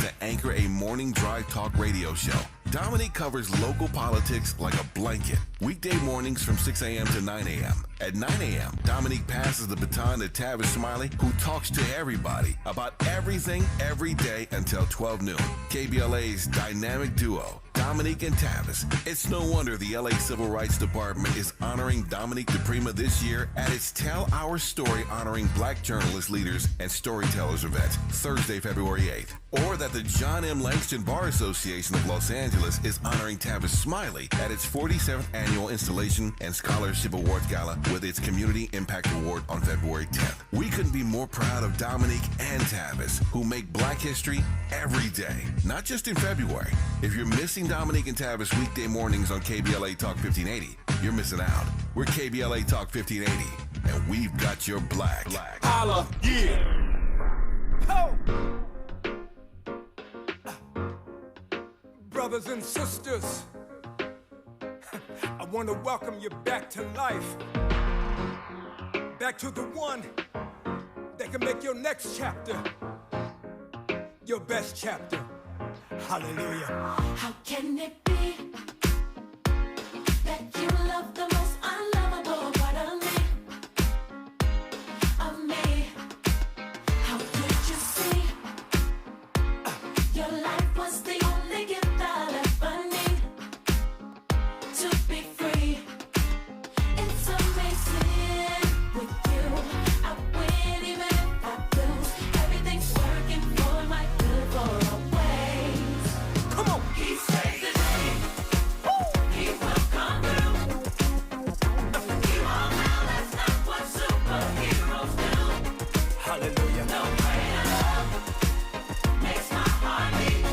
to anchor a morning drive talk radio show. Dominique covers local politics like a blanket. Weekday mornings from 6 a.m. to 9 a.m. At 9 a.m., Dominique passes the baton to Tavis Smiley, who talks to everybody about everything every day until 12 noon. KBLA's dynamic duo, Dominique and Tavis. It's no wonder the LA Civil Rights Department is honoring Dominique DePrima this year at its Tell Our Story honoring Black journalist leaders and storytellers event, Thursday, February 8th. Or that the John M. Langston Bar Association of Los Angeles is honoring Tavis Smiley at its 47th Annual Installation and Scholarship Awards Gala with its Community Impact Award on February 10th. We couldn't be more proud of Dominique and Tavis, who make Black history every day, not just in February. If you're missing Dominique and Tavis weekday mornings on KBLA Talk 1580, you're missing out. We're KBLA Talk 1580, and we've got your black. Holla, yeah. Ho! Brothers and sisters, I want to welcome you back to life. Back to the one that can make your next chapter your best chapter. Hallelujah. How can it be that you love the most unlovable part of me? Of me? How could you see your life was the only gift I'll ever need to be free? It's amazing with you. I win even if I lose. Everything's working for my good for always. Come on. He saves the day. He will come through. You all know that's not what superheroes do. Hallelujah. No greater love makes my heart beat.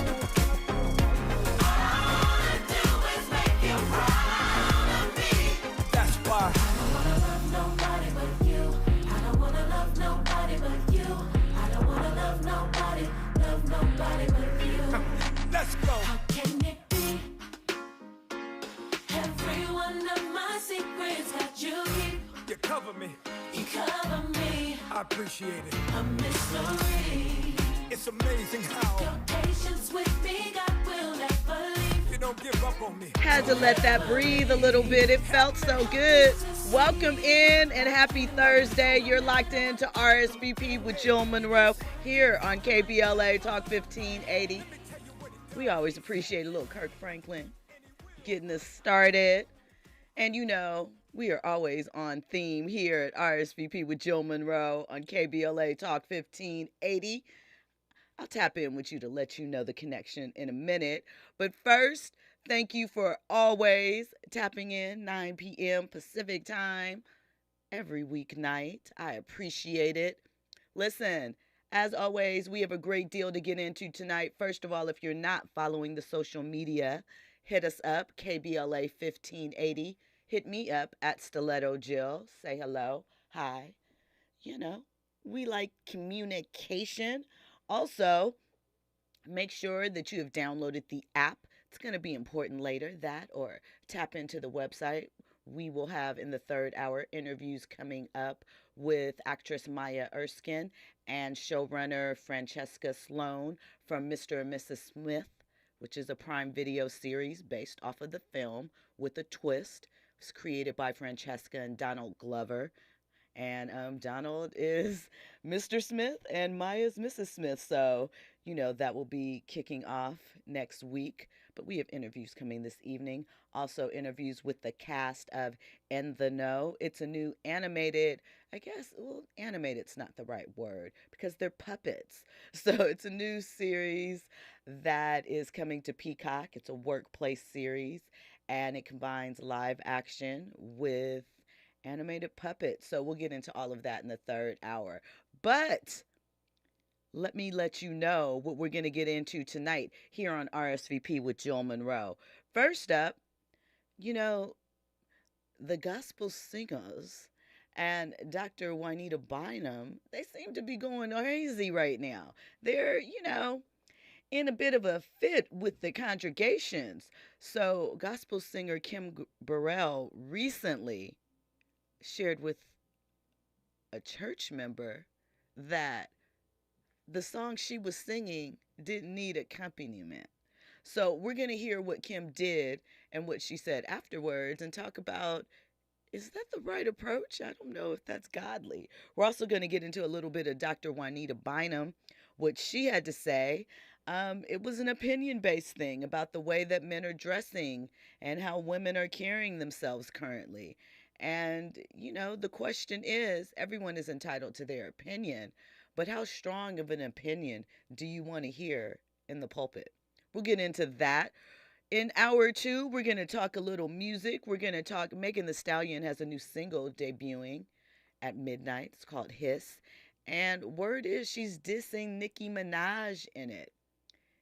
All I wanna do is make you proud of me. That's why. I don't wanna love nobody but you. I don't wanna love nobody but you. I don't wanna love nobody but you. Let's go. How can it be? Every one of my secrets that you keep, You cover me. you cover me. I appreciate it. A mystery. It's amazing how Your patience with me, God will never leave. you don't give up on me. Had to let that breathe a little bit. It felt so good. Welcome in and happy Thursday. You're locked into RSVP with Jill Munroe here on KBLA Talk 1580. We always appreciate a little Kirk Franklin getting us started. And you know, we are always on theme here at RSVP with Jill Munroe on KBLA Talk 1580. I'll tap in with you to let you know the connection in a minute. But first, thank you for always tapping in 9 p.m. Pacific time every weeknight. I appreciate it. Listen, as always, we have a great deal to get into tonight. First of all, if you're not following the social media, hit us up, KBLA 1580. Hit me up at Stiletto Jill. Say hello. Hi. You know, we like communication. Also, make sure that you have downloaded the app. It's going to be important later, that, or tap into the website. We will have in the third hour interviews coming up with actress Maya Erskine and showrunner Francesca Sloan from Mr. and Mrs. Smith, which is a Prime Video series based off of the film with a twist. It was created by Francesca and Donald Glover. And Donald is Mr. Smith and Maya's Mrs. Smith. So, you know, that will be kicking off next week. But we have interviews coming this evening. Also interviews with the cast of In the Know. It's a new animated, I guess, well, animated's not the right word because they're puppets. So it's a new series that is coming to Peacock. It's a workplace series and it combines live action with animated puppets. So we'll get into all of that in the third hour. But let me let you know what we're going to get into tonight here on RSVP with Jill Munroe. First up, you know, the gospel singers and Dr. Juanita Bynum, they seem to be going crazy right now. They're, you know, in a bit of a fit with the congregations. So gospel singer Kim Burrell recently shared with a church member that the song she was singing didn't need accompaniment. So we're going to hear what Kim did and what she said afterwards and talk about, is that the right approach? I don't know if that's godly. We're also going to get into a little bit of Dr. Juanita Bynum, what she had to say. It was an opinion-based thing about the way that men are dressing and how women are carrying themselves currently. And, the question is, everyone is entitled to their opinion, but how strong of an opinion do you want to hear in the pulpit? We'll get into that. In hour 2, we're going to talk a little music. We're going to talk, Megan Thee Stallion has a new single debuting at midnight. It's called Hiss. And word is she's dissing Nicki Minaj in it.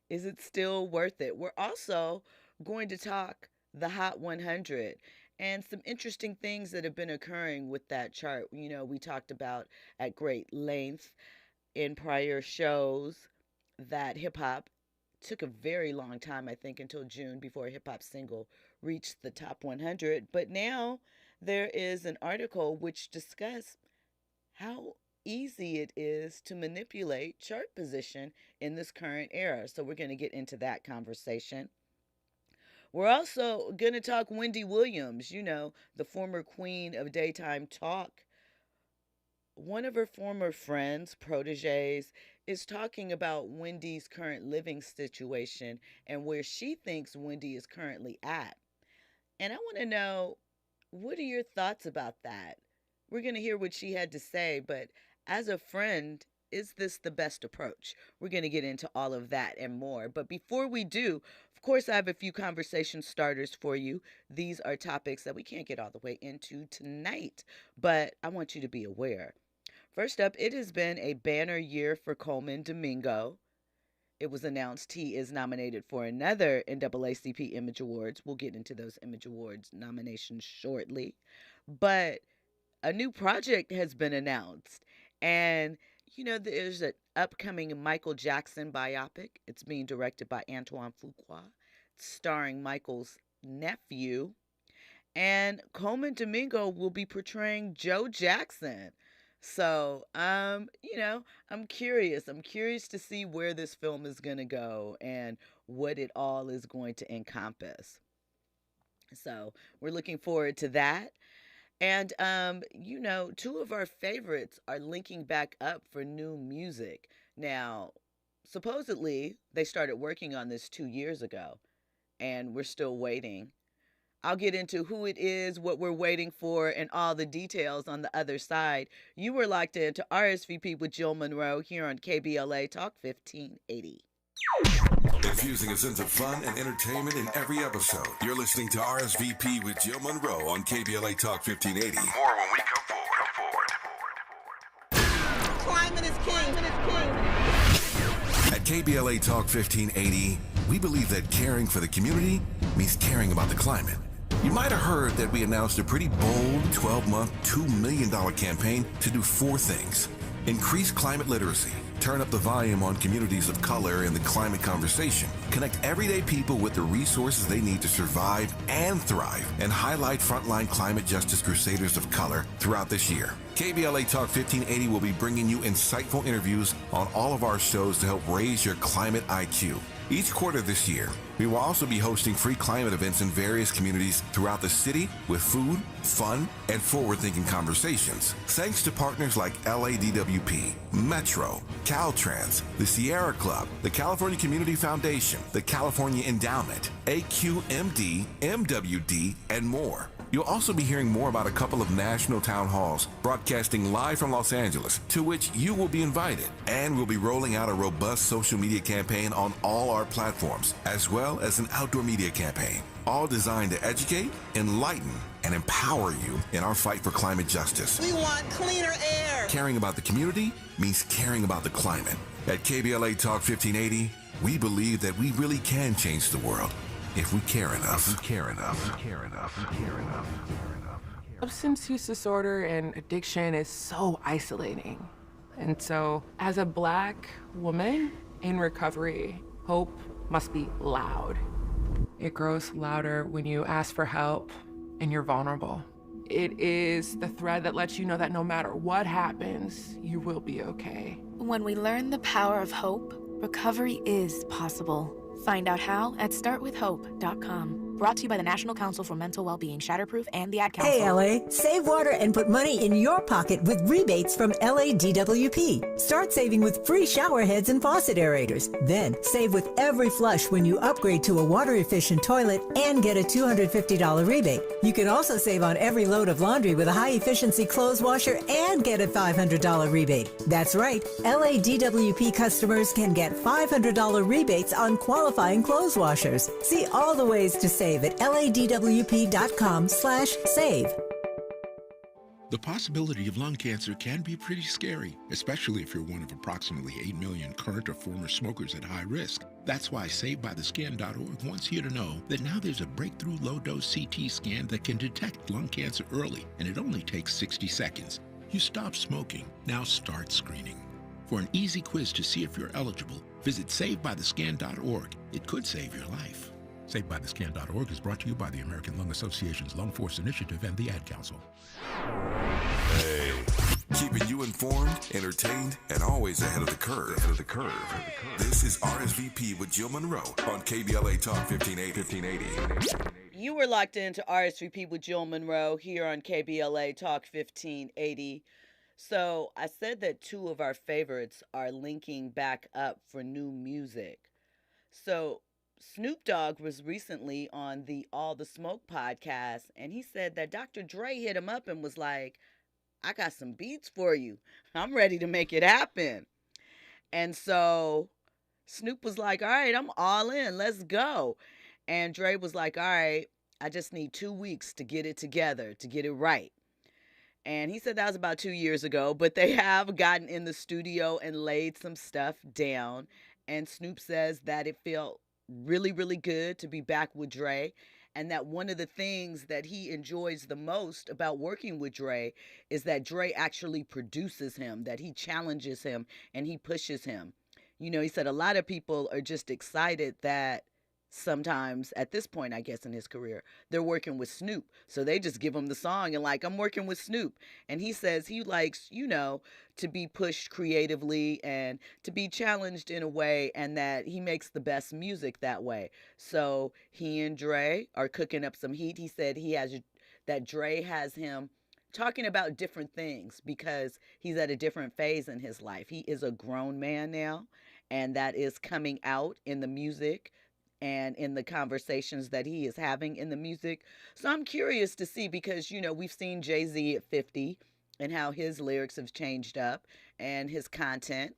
Is it still worth it? We're also going to talk the Hot 100 and some interesting things that have been occurring with that chart. We talked about at great length in prior shows that hip-hop took a very long time, I think, until June before a hip-hop single reached the top 100. But now there is an article which discusses how easy it is to manipulate chart position in this current era. So we're going to get into that conversation. We're also going to talk Wendy Williams, the former queen of daytime talk. One of her former friends, proteges, is talking about Wendy's current living situation and where she thinks Wendy is currently at. And I want to know, what are your thoughts about that? We're going to hear what she had to say, but as a friend, is this the best approach? We're going to get into all of that and more. But before we do, of course, I have a few conversation starters for you. These are topics that we can't get all the way into tonight, but I want you to be aware. First up, it has been a banner year for Coleman Domingo. It was announced he is nominated for another NAACP Image Awards. We'll get into those Image Awards nominations shortly. But a new project has been announced. And, there's an upcoming Michael Jackson biopic. It's being directed by Antoine Fuqua, starring Michael's nephew. And Coleman Domingo will be portraying Joe Jackson. So, I'm curious. I'm curious to see where this film is going to go and what it all is going to encompass. So, we're looking forward to that. And, two of our favorites are linking back up for new music. Now, supposedly, they started working on this 2 years ago, and we're still waiting. I'll get into who it is, what we're waiting for, and all the details on the other side. You were locked into RSVP with Jill Munroe here on KBLA Talk 1580. Infusing a sense of fun and entertainment in every episode. You're listening to RSVP with Jill Munroe on KBLA Talk 1580. More when we come forward. Climate is king. At KBLA Talk 1580, we believe that caring for the community means caring about the climate. You might have heard that we announced a pretty bold 12-month, $2 million campaign to do 4 things. Increase climate literacy, turn up the volume on communities of color in the climate conversation, connect everyday people with the resources they need to survive and thrive, and highlight frontline climate justice crusaders of color throughout this year. KBLA Talk 1580 will be bringing you insightful interviews on all of our shows to help raise your climate IQ. Each quarter this year, we will also be hosting free climate events in various communities throughout the city with food, fun, and forward-thinking conversations. Thanks to partners like LADWP, Metro, Caltrans, the Sierra Club, the California Community Foundation, the California Endowment, AQMD, MWD, and more. You'll also be hearing more about a couple of national town halls broadcasting live from Los Angeles, to which you will be invited. And we'll be rolling out a robust social media campaign on all our platforms, as well as an outdoor media campaign, all designed to educate, enlighten, and empower you in our fight for climate justice. We want cleaner air. Caring about the community means caring about the climate. At KBLA Talk 1580, we believe that we really can change the world. If we care enough. Substance use disorder and addiction is so isolating. And so, as a Black woman in recovery, hope must be loud. It grows louder when you ask for help and you're vulnerable. It is the thread that lets you know that no matter what happens, you will be okay. When we learn the power of hope, recovery is possible. Find out how at startwithhope.com. Brought to you by the National Council for Mental Wellbeing, Shatterproof, and the Ad Council. Hey, LA, save water and put money in your pocket with rebates from LADWP. Start saving with free shower heads and faucet aerators. Then save with every flush when you upgrade to a water-efficient toilet and get a $250 rebate. You can also save on every load of laundry with a high-efficiency clothes washer and get a $500 rebate. That's right, LADWP customers can get $500 rebates on qualifying clothes washers. See all the ways to save at ladwp.com/save. The possibility of lung cancer can be pretty scary, especially if you're one of approximately 8 million current or former smokers at high risk. That's why SaveByTheScan.org wants you to know that now there's a breakthrough low-dose CT scan that can detect lung cancer early, and it only takes 60 seconds. You stop smoking, now start screening. For an easy quiz to see if you're eligible, visit SaveByTheScan.org. It could save your life. SaveByTheScan.org is brought to you by the American Lung Association's Lung Force Initiative and the Ad Council. Hey, keeping you informed, entertained, and always ahead of the curve. This is RSVP with Jill Munroe on KBLA Talk 1580. You were locked into RSVP with Jill Munroe here on KBLA Talk 1580. So I said that two of our favorites are linking back up for new music. So Snoop Dogg was recently on the All the Smoke podcast, and he said that Dr. Dre hit him up and was like, I got some beats for you. I'm ready to make it happen. And so Snoop was like, all right, I'm all in. Let's go. And Dre was like, all right, I just need 2 weeks to get it together, to get it right. And he said that was about 2 years ago, but they have gotten in the studio and laid some stuff down. And Snoop says that it felt really, really good to be back with Dre, and that one of the things that he enjoys the most about working with Dre is that Dre actually produces him, that he challenges him and he pushes him. You know, he said a lot of people are just excited that sometimes at this point, I guess, in his career, they're working with Snoop. So they just give him the song and like, I'm working with Snoop. And he says he likes, you know, to be pushed creatively and to be challenged in a way, and that he makes the best music that way. So he and Dre are cooking up some heat. He said that Dre has him talking about different things because he's at a different phase in his life. He is a grown man now, and that is coming out in the music and in the conversations that he is having in the music. So I'm curious to see, because, you know, we've seen Jay-Z at 50 and how his lyrics have changed up and his content.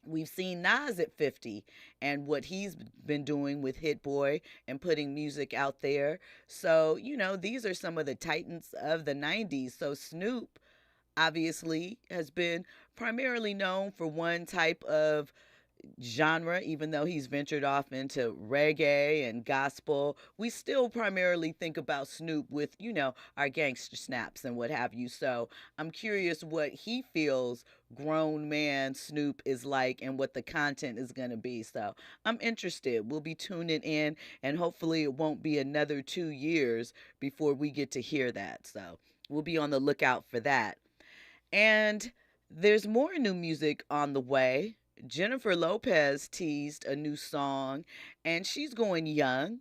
We've seen Nas at 50 and what he's been doing with Hit Boy and putting music out there. So, you know, these are some of the titans of the 90s. So Snoop obviously has been primarily known for one type of genre, even though he's ventured off into reggae and gospel. We still primarily think about Snoop with, you know, our gangster snaps and what have you. So I'm curious what he feels grown man Snoop is like and what the content is going to be. So I'm interested. We'll be tuning in, and hopefully it won't be another 2 years before we get to hear that. So we'll be on the lookout for that. And there's more new music on the way. Jennifer Lopez teased a new song, and she's going young.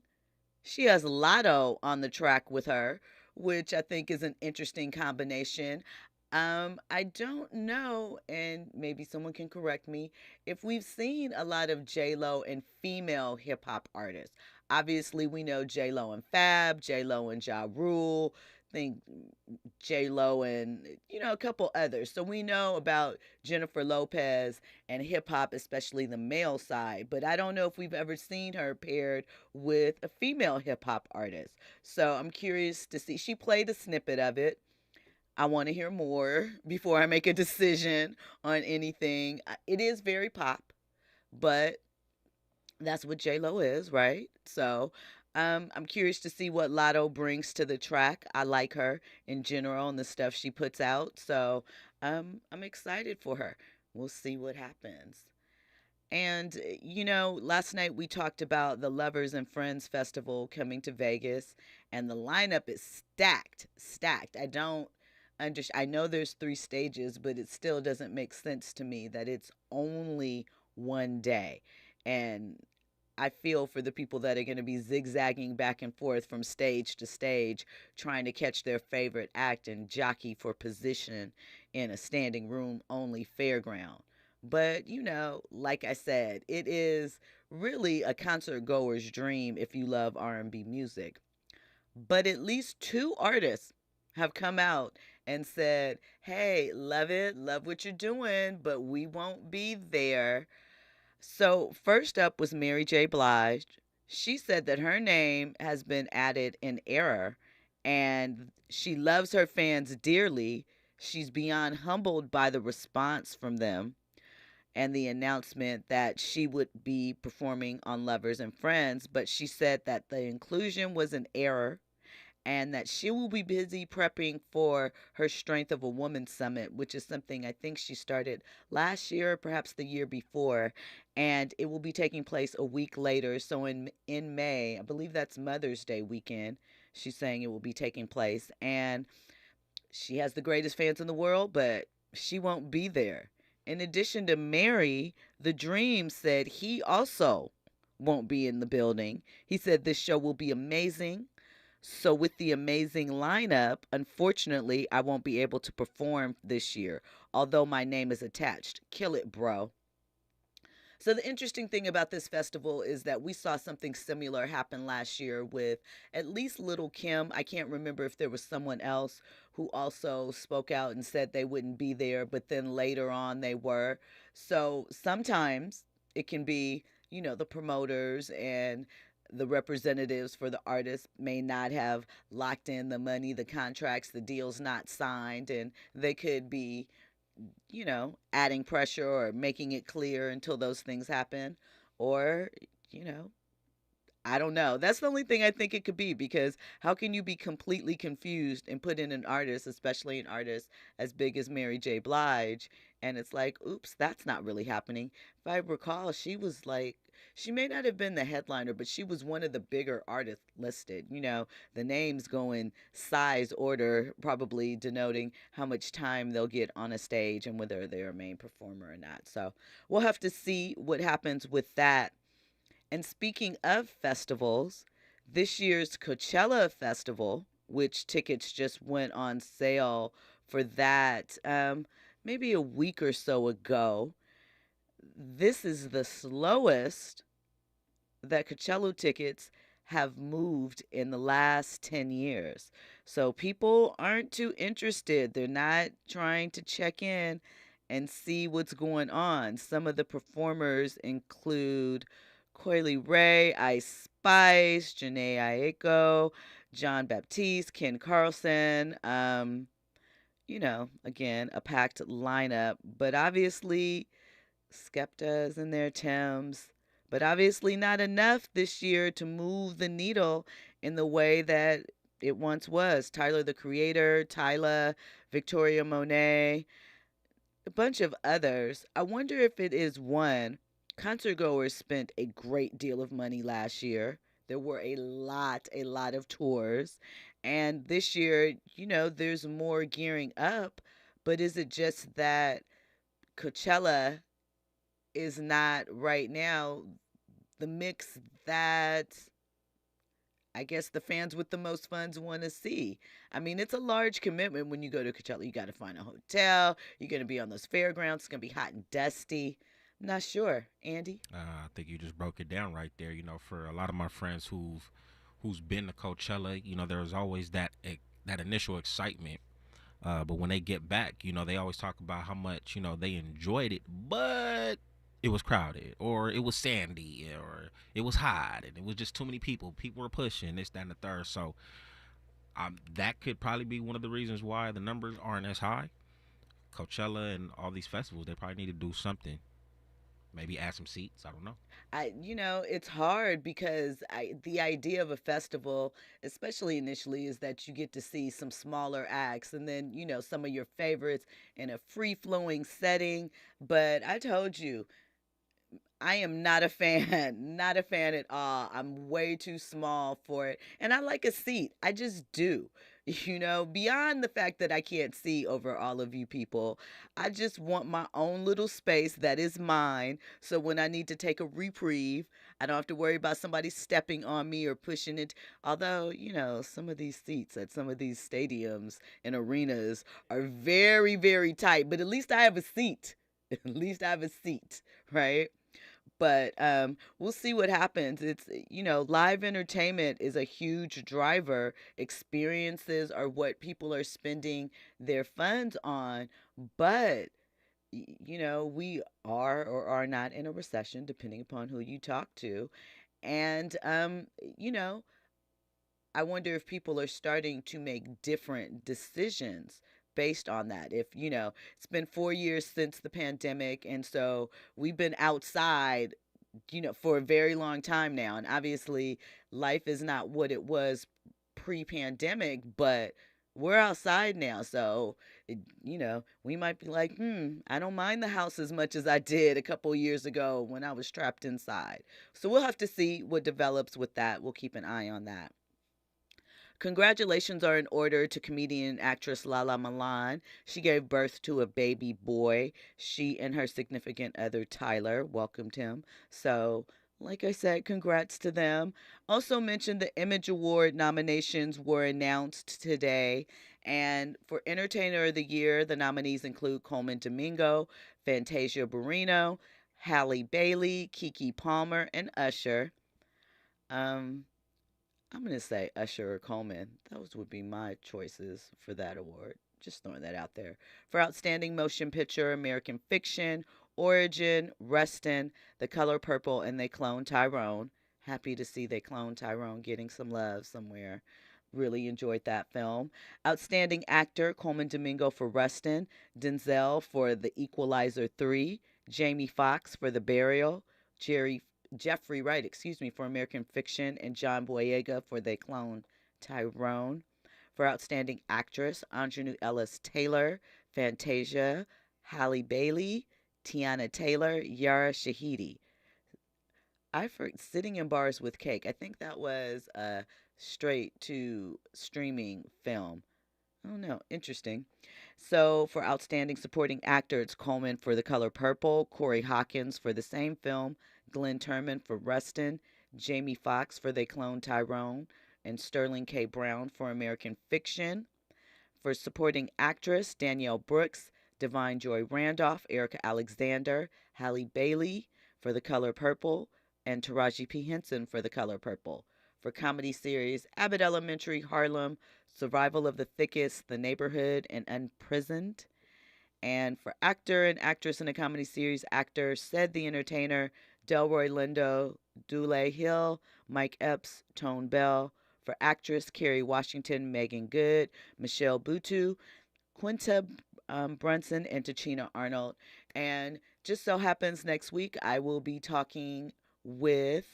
She has Lotto on the track with her, which I think is an interesting combination. I don't know, and maybe someone can correct me, if we've seen a lot of J-Lo and female hip-hop artists. Obviously, we know J-Lo and Fab, J-Lo and Ja Rule, think J-Lo and, you know, a couple others. So we know about Jennifer Lopez and hip-hop, especially the male side. But I don't know if we've ever seen her paired with a female hip-hop artist. So I'm curious to see. She played a snippet of it. I want to hear more before I make a decision on anything. It is very pop, but that's what J-Lo is, right? So I'm curious to see what Lotto brings to the track. I like her in general and the stuff she puts out. So I'm excited for her. We'll see what happens. And, last night we talked about the Lovers and Friends Festival coming to Vegas, and the lineup is stacked, stacked. I know there's 3 stages, but it still doesn't make sense to me that it's only one day. And I feel for the people that are going to be zigzagging back and forth from stage to stage, trying to catch their favorite act and jockey for position in a standing room only fairground. But, like I said, it is really a concert goer's dream if you love R&B music. But at least 2 artists have come out and said, hey, love it, love what you're doing, but we won't be there. So first up was Mary J. Blige. She said that her name has been added in error and she loves her fans dearly. She's beyond humbled by the response from them and the announcement that she would be performing on Lovers and Friends, but she said that the inclusion was an error and that she will be busy prepping for her Strength of a Woman Summit, which is something I think she started last year, or perhaps the year before, and it will be taking place a week later. So in May, I believe that's Mother's Day weekend, she's saying it will be taking place, and she has the greatest fans in the world, but she won't be there. In addition to Mary, The Dream said he also won't be in the building. He said this show will be amazing. So with the amazing lineup, unfortunately, I won't be able to perform this year, although my name is attached. Kill it, bro. So the interesting thing about this festival is that we saw something similar happen last year with at least Little Kim. I can't remember if there was someone else who also spoke out and said they wouldn't be there, but then later on they were. So sometimes it can be, the promoters and the representatives for the artists may not have locked in the money, the contracts, the deals not signed, and they could be, adding pressure or making it clear until those things happen. Or, you know, I don't know. That's the only thing I think it could be, because how can you be completely confused and put in an artist, especially an artist as big as Mary J. Blige, and it's like, oops, that's not really happening. If I recall, she may not have been the headliner, but she was one of the bigger artists listed. The names go in size order, probably denoting how much time they'll get on a stage and whether they're a main performer or not. So we'll have to see what happens with that. And speaking of festivals, this year's Coachella Festival, which tickets just went on sale for that maybe a week or so ago, this is the slowest that Coachella tickets have moved in the last 10 years. So people aren't too interested. They're not trying to check in and see what's going on. Some of the performers include Coily Ray, Ice Spice, Janae Aiko, John Baptiste, Ken Carlson. Again, a packed lineup, but obviously Skepta's in there, Thames, but obviously not enough this year to move the needle in the way that it once was. Tyler, the Creator, Tyla, Victoria Monet, a bunch of others. I wonder if it is one. Concert goers spent a great deal of money last year. There were a lot of tours. And this year, there's more gearing up. But is it just that Coachella is not right now the mix that I guess the fans with the most funds want to see? I mean, it's a large commitment when you go to Coachella. You got to find a hotel. You're going to be on those fairgrounds. It's going to be hot and dusty. I'm not sure. Andy? I think you just broke it down right there. For a lot of my friends who's been to Coachella, there's always that initial excitement. But when they get back, they always talk about how much, they enjoyed it, but it was crowded, or it was sandy, or it was hot, and it was just too many people. People were pushing this, that, and the third. So that could probably be one of the reasons why the numbers aren't as high. Coachella and all these festivals, they probably need to do something. Maybe add some seats. I don't know. It's hard because the idea of a festival, especially initially, is that you get to see some smaller acts and then, some of your favorites in a free-flowing setting. But I told you, I am not a fan, not a fan at all. I'm way too small for it. And I like a seat. I just do. Beyond the fact that I can't see over all of you people, I just want my own little space that is mine. So when I need to take a reprieve, I don't have to worry about somebody stepping on me or pushing it. Although, some of these seats at some of these stadiums and arenas are very, very tight, but at least I have a seat. At least I have a seat, right? But we'll see what happens. It's, live entertainment is a huge driver. Experiences are what people are spending their funds on. But, we are or are not in a recession, depending upon who you talk to. And, I wonder if people are starting to make different decisions based on that. If, it's been 4 years since the pandemic, and so we've been outside, for a very long time now. And obviously, life is not what it was pre pandemic, but we're outside now. So, we might be like, I don't mind the house as much as I did a couple years ago when I was trapped inside. So, we'll have to see what develops with that. We'll keep an eye on that. Congratulations are in order to comedian and actress Lala Milan. She gave birth to a baby boy. She and her significant other, Tyler, welcomed him. So, like I said, congrats to them. Also mentioned the Image Award nominations were announced today. And for Entertainer of the Year, the nominees include Coleman Domingo, Fantasia Barrino, Halle Bailey, Keke Palmer, and Usher. I'm going to say Usher or Coleman. Those would be my choices for that award. Just throwing that out there. For Outstanding Motion Picture, American Fiction, Origin, Rustin, The Color Purple, and They Clone Tyrone. Happy to see They Clone Tyrone getting some love somewhere. Really enjoyed that film. Outstanding Actor, Coleman Domingo for Rustin, Denzel for The Equalizer 3, Jamie Foxx for The Burial, Jeffrey Wright, for American Fiction, and John Boyega for They Clone Tyrone. For Outstanding Actress, Aunjanue Ellis Taylor, Fantasia, Halle Bailey, Tiana Taylor, Yara Shahidi. Sitting in Bars with Cake. I think that was a straight to streaming film. I don't know. Interesting. So for Outstanding Supporting Actor, it's Coleman for The Color Purple, Corey Hawkins for the same film, Glenn Turman for Rustin, Jamie Foxx for They Clone Tyrone, and Sterling K. Brown for American Fiction. For Supporting Actress, Danielle Brooks, Divine Joy Randolph, Erica Alexander, Halle Bailey for The Color Purple, and Taraji P. Henson for The Color Purple. For Comedy Series, Abbott Elementary, Harlem, Survival of the Thickest, The Neighborhood, and Unprisoned. And for Actor and Actress in a Comedy Series, actor Ced the Entertainer, Delroy Lindo, Dule Hill, Mike Epps, Tone Bell. For Actress, Kerry Washington, Megan Good, Michelle Buteau, Quinta Brunson, and Tachina Arnold. And just so happens next week, I will be talking with,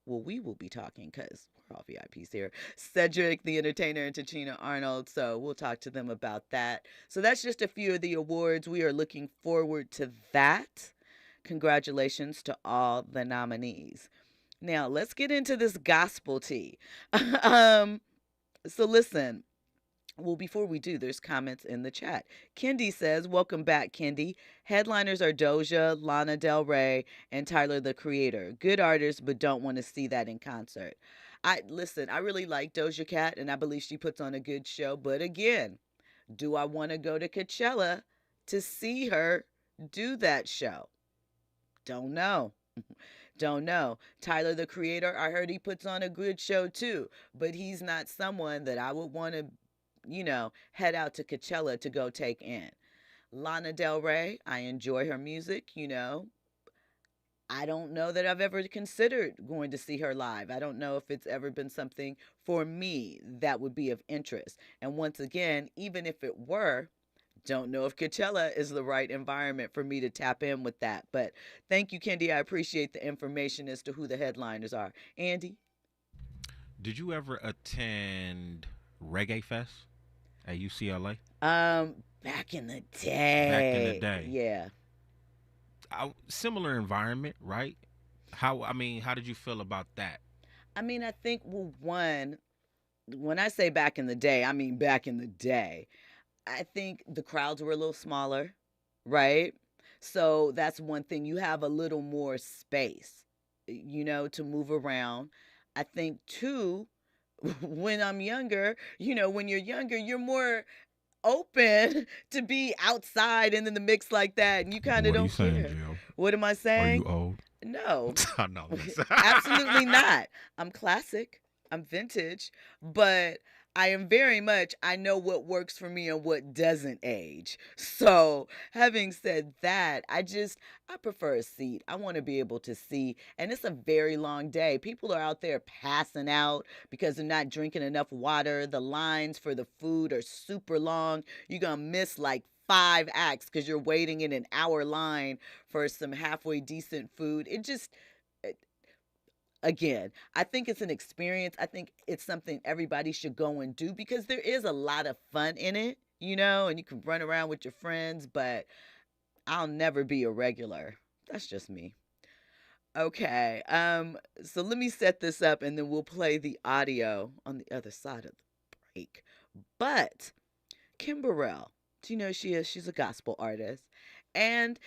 we will be talking because we're all VIPs here, Cedric the Entertainer and Tachina Arnold. So we'll talk to them about that. So that's just a few of the awards. We are looking forward to that. Congratulations to all the nominees. Now, let's get into this gospel tea. So listen. Well, before we do, there's comments in the chat. Kendi says, welcome back, Kendi. Headliners are Doja, Lana Del Rey, and Tyler, the Creator. Good artists, but don't want to see that in concert. I really like Doja Cat, and I believe she puts on a good show. But again, do I want to go to Coachella to see her do that show? Don't know. Don't know. Tyler, the Creator, I heard he puts on a good show too, but he's not someone that I would want to, head out to Coachella to go take in. Lana Del Rey, I enjoy her music, I don't know that I've ever considered going to see her live. I don't know if it's ever been something for me that would be of interest. And once again, even if it were, don't know if Coachella is the right environment for me to tap in with that. But thank you, Kendi. I appreciate the information as to who the headliners are. Andy? Did you ever attend Reggae Fest at UCLA? Back in the day. Yeah. Similar environment, right? How did you feel about that? I mean, I think, well, one, when I say back in the day, I mean back in the day. I think the crowds were a little smaller, right? So that's one thing. You have a little more space, to move around. I think, two, when I'm younger, when you're younger, you're more open to be outside and in the mix like that, and you kind of don't care. Jill? What am I saying? Are you old? No, No. absolutely not. I'm classic. I'm vintage, but I am very much, I know what works for me and what doesn't age. So having said that, I prefer a seat. I want to be able to see, and it's a very long day. People are out there passing out because they're not drinking enough water. The lines for the food are super long. You're going to miss like 5 acts because you're waiting in an hour line for some halfway decent food. Again, I think it's an experience. I think it's something everybody should go and do because there is a lot of fun in it, and you can run around with your friends, but I'll never be a regular. That's just me. Okay, so let me set this up and then we'll play the audio on the other side of the break. But Kim Burrell, do you know who she is? She's a gospel artist. And,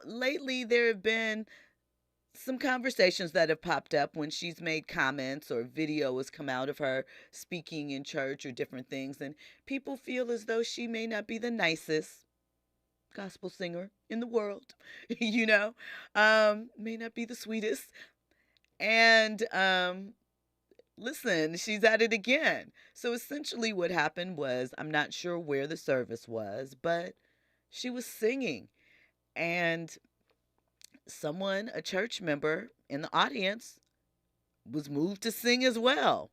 lately there have been some conversations that have popped up when she's made comments or video has come out of her speaking in church or different things. And people feel as though she may not be the nicest gospel singer in the world, may not be the sweetest. And listen, she's at it again. So essentially what happened was, I'm not sure where the service was, but she was singing. And someone, a church member in the audience, was moved to sing as well.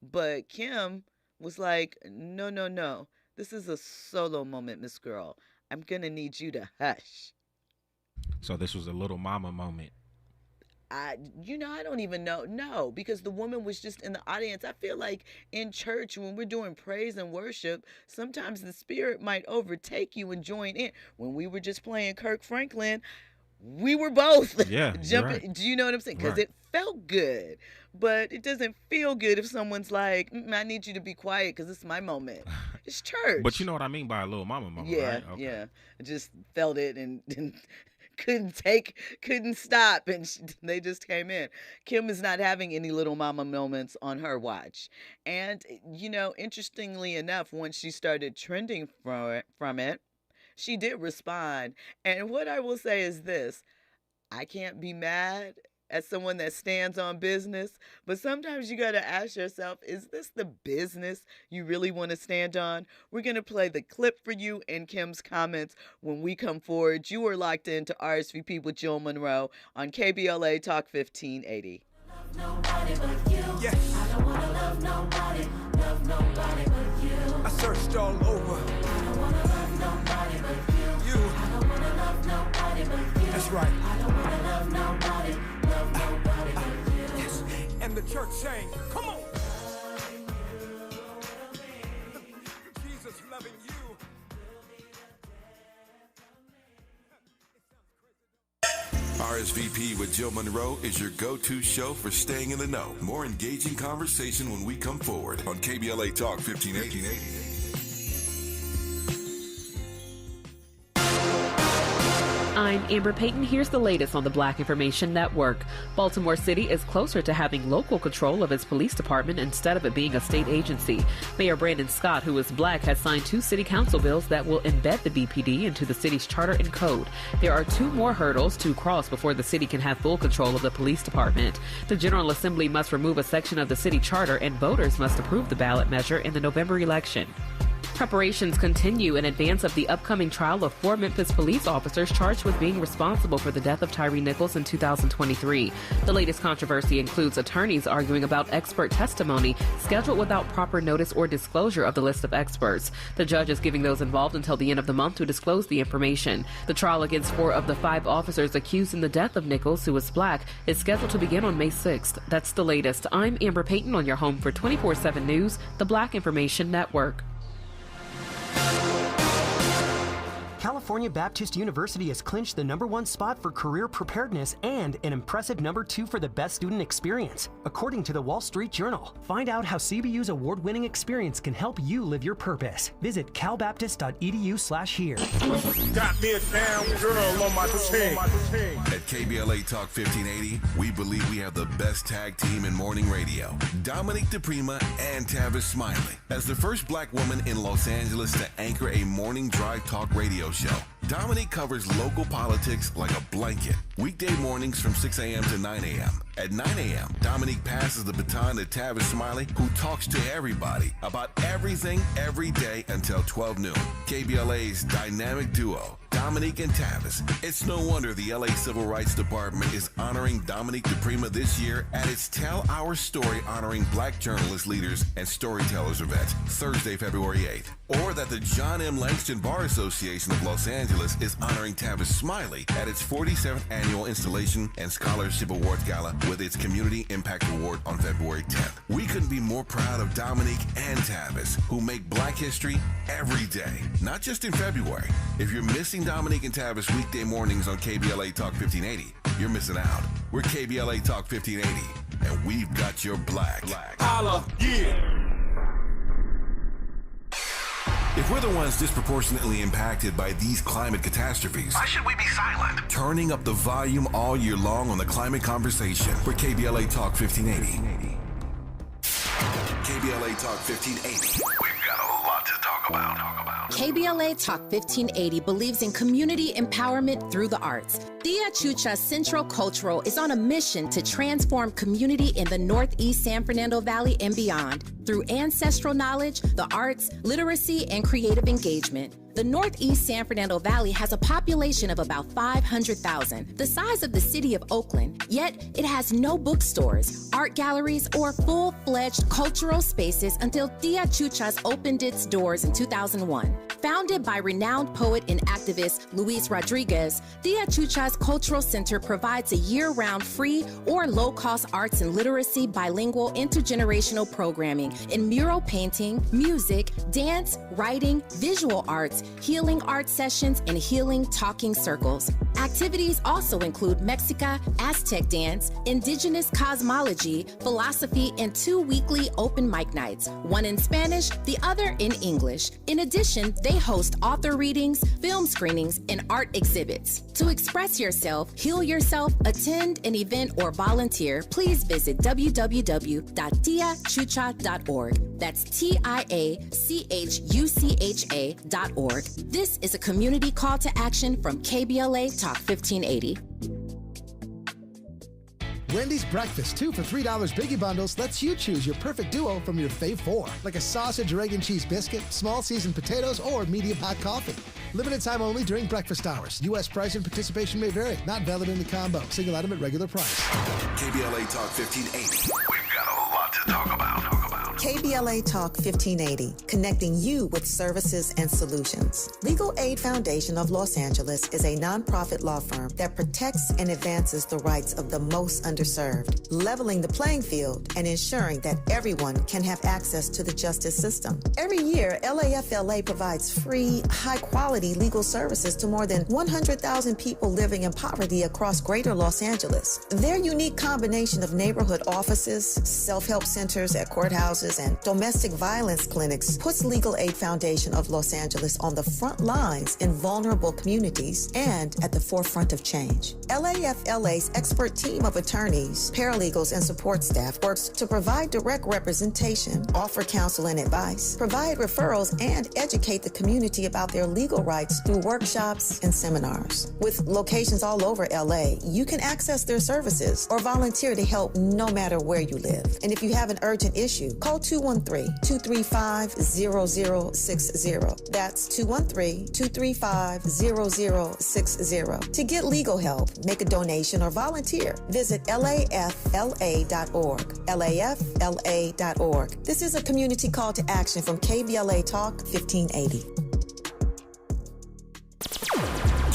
But Kim was like, no. This is a solo moment, Miss Girl. I'm going to need you to hush. So this was a little mama moment. I don't even know. No, because the woman was just in the audience. I feel like in church, when we're doing praise and worship, sometimes the spirit might overtake you and join in. When we were just playing Kirk Franklin, we were both jumping. Right. Do you know what I'm saying? Because It felt good, but it doesn't feel good if someone's like, I need you to be quiet because it's my moment. It's church. But you know what I mean by a little mama moment, right? Okay. Yeah. I just felt it and couldn't stop, and they just came in. Kim is not having any little mama moments on her watch. And, interestingly enough, once she started trending from it, she did respond. And what I will say is this: I can't be mad at someone that stands on business, but sometimes you got to ask yourself, is this the business you really want to stand on? We're going to play the clip for you and Kim's comments when we come forward. You are locked into RSVP with Jill Munroe on KBLA Talk 1580. Nobody but you. Yes. I don't want to love nobody but you. I searched all over. I don't want to love nobody but you. I don't want to love nobody but you. That's right. I don't want to love nobody but you. Yes. And the church saying, come on. Jesus loving you. RSVP with Jill Munroe is your go-to show for staying in the know. More engaging conversation when we come forward on KBLA Talk 1580. I'm Amber Payton. Here's the latest on the Black Information Network. Baltimore City is closer to having local control of its police department instead of it being a state agency. Mayor Brandon Scott, who is black, has signed 2 city council bills that will embed the BPD into the city's charter and code. There are 2 more hurdles to cross before the city can have full control of the police department. The General Assembly must remove a section of the city charter, and voters must approve the ballot measure in the November election. Preparations continue in advance of the upcoming trial of 4 Memphis police officers charged with being responsible for the death of Tyree Nichols in 2023. The latest controversy includes attorneys arguing about expert testimony scheduled without proper notice or disclosure of the list of experts. The judge is giving those involved until the end of the month to disclose the information. The trial against 4 of the 5 officers accused in the death of Nichols, who is black, is scheduled to begin on May 6th. That's the latest. I'm Amber Payton on your home for 24/7 News, the Black Information Network. California Baptist University has clinched the #1 spot for career preparedness and an impressive #2 for the best student experience, according to the Wall Street Journal. Find out how CBU's award-winning experience can help you live your purpose. Visit calbaptist.edu/here. Got me a damn girl on my team. At KBLA Talk 1580, we believe we have the best tag team in morning radio. Dominique DePrima and Tavis Smiley. As the first black woman in Los Angeles to anchor a morning drive talk radio show, Dominique covers local politics like a blanket. Weekday mornings from 6 a.m. to 9 a.m. At 9 a.m., Dominique passes the baton to Tavis Smiley, who talks to everybody about everything every day until 12 noon. KBLA's dynamic duo, Dominique and Tavis. It's no wonder the LA Civil Rights Department is honoring Dominique DePrima this year at its Tell Our Story honoring black journalist leaders and storytellers event, Thursday, February 8th. Or that the John M. Langston Bar Association of Los Angeles is honoring Tavis Smiley at its 47th Annual Installation and Scholarship Awards Gala with its Community Impact Award on February 10th. We couldn't be more proud of Dominique and Tavis, who make black history every day, not just in February. If you're missing Dominique and Tavis weekday mornings on KBLA Talk 1580, you're missing out. We're KBLA Talk 1580, and we've got your black. Holla, yeah. If we're the ones disproportionately impacted by these climate catastrophes, why should we be silent? Turning up the volume all year long on the climate conversation for KBLA Talk 1580. KBLA Talk 1580. We've got a lot to talk about. KBLA Talk 1580 believes in community empowerment through the arts. Tia Chucha Central Cultural is on a mission to transform community in the Northeast San Fernando Valley and beyond through ancestral knowledge, the arts, literacy, and creative engagement. The Northeast San Fernando Valley has a population of about 500,000, the size of the city of Oakland, yet it has no bookstores, art galleries, or full-fledged cultural spaces until Tia Chuchas opened its doors in 2001. Founded by renowned poet and activist Luis Rodriguez, Tia Chuchas Cultural Center provides a year-round free or low-cost arts and literacy bilingual intergenerational programming in mural painting, music, dance, writing, visual arts, healing art sessions, and healing talking circles. Activities also include Mexica, Aztec dance, indigenous cosmology, philosophy, and 2 weekly open mic nights, one in Spanish, the other in English. In addition, they host author readings, film screenings, and art exhibits. To express yourself, heal yourself, attend an event, or volunteer, please visit www.tiachucha.org. That's TIACHUCHA.org. This is a community call to action from KBLA Talk 1580. Wendy's Breakfast 2 for $3 Biggie Bundles lets you choose your perfect duo from your fave 4, like a sausage or egg and cheese biscuit, small seasoned potatoes, or medium hot coffee. Limited time only during breakfast hours. U.S. price and participation may vary. Not valid in the combo. Single item at regular price. KBLA Talk 1580. We've got a lot to talk about. KBLA Talk 1580, connecting you with services and solutions. Legal Aid Foundation of Los Angeles is a nonprofit law firm that protects and advances the rights of the most underserved, leveling the playing field and ensuring that everyone can have access to the justice system. Every year, LAFLA provides free, high-quality legal services to more than 100,000 people living in poverty across greater Los Angeles. Their unique combination of neighborhood offices, self-help centers at courthouses, and domestic violence clinics puts Legal Aid Foundation of Los Angeles on the front lines in vulnerable communities and at the forefront of change. LAFLA's expert team of attorneys, paralegals, and support staff works to provide direct representation, offer counsel and advice, provide referrals, and educate the community about their legal rights through workshops and seminars. With locations all over LA, you can access their services or volunteer to help no matter where you live. And if you have an urgent issue, call 213-235-0060. That's 213-235-0060. To get legal help, make a donation, or volunteer, visit LAFLA.org. LAFLA.org. This is a community call to action from KBLA Talk 1580.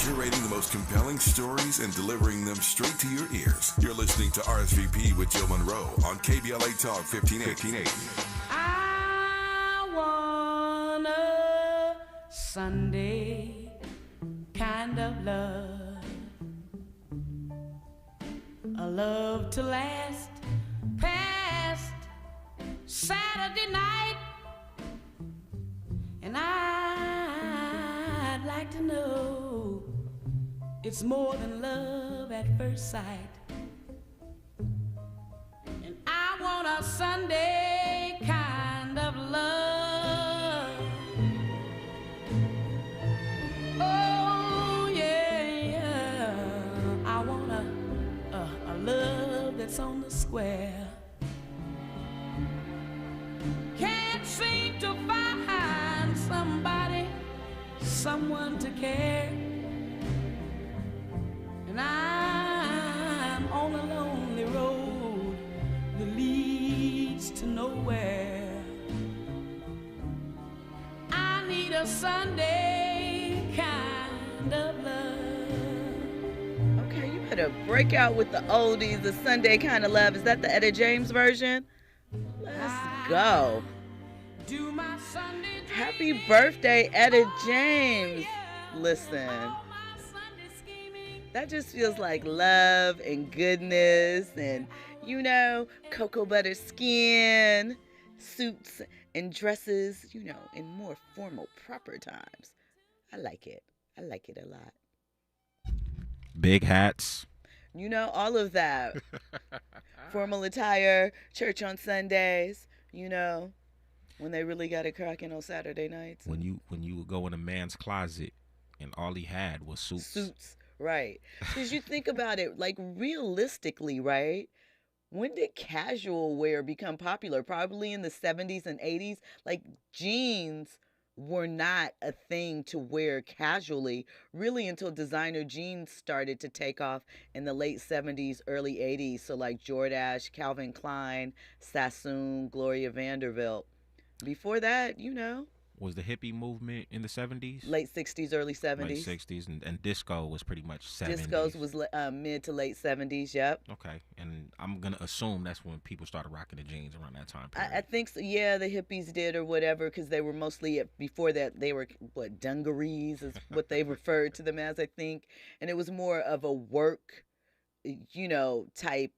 Curating the most compelling stories and delivering them straight to your ears. You're listening to RSVP with Jill Munroe on KBLA Talk 1580. I want a Sunday kind of love, a love to last past Saturday night, and I'd like to know it's more than love at first sight. And I want a Sunday kind of love. Oh yeah, I want a love that's on the square. Can't seem to find somebody, someone to care. And I'm on a lonely road that leads to nowhere. I need a Sunday kind of love. Okay, you better break out with the oldies, the Sunday kind of love. Is that the Etta James version? Let's go. Do my Sunday Happy birthday, Etta James. Listen, that just feels like love and goodness and, you know, cocoa butter skin, suits and dresses, you know, in more formal, proper times. I like it. I like it a lot. Big hats. You know, all of that. Formal attire, church on Sundays, you know, when they really got it cracking on Saturday nights. When you would go in a man's closet and all he had was suits. Suits, right. Because you think about it, like realistically, right? When did casual wear become popular? Probably in the 70s and 80s. Like jeans were not a thing to wear casually, really until designer jeans started to take off in the late 70s, early 80s. So like Jordache, Calvin Klein, Sassoon, Gloria Vanderbilt. Before that, you know. Was the hippie movement in the 70s? Late 60s, early 70s. Late 60s, and disco was pretty much 70s. Discos was mid to late 70s, yep. Okay, and I'm going to assume that's when people started rocking the jeans around that time period. I think so, yeah, the hippies did or whatever, because they were mostly, before that, they were, dungarees is what they referred to them as, I think. And it was more of a work, you know, type.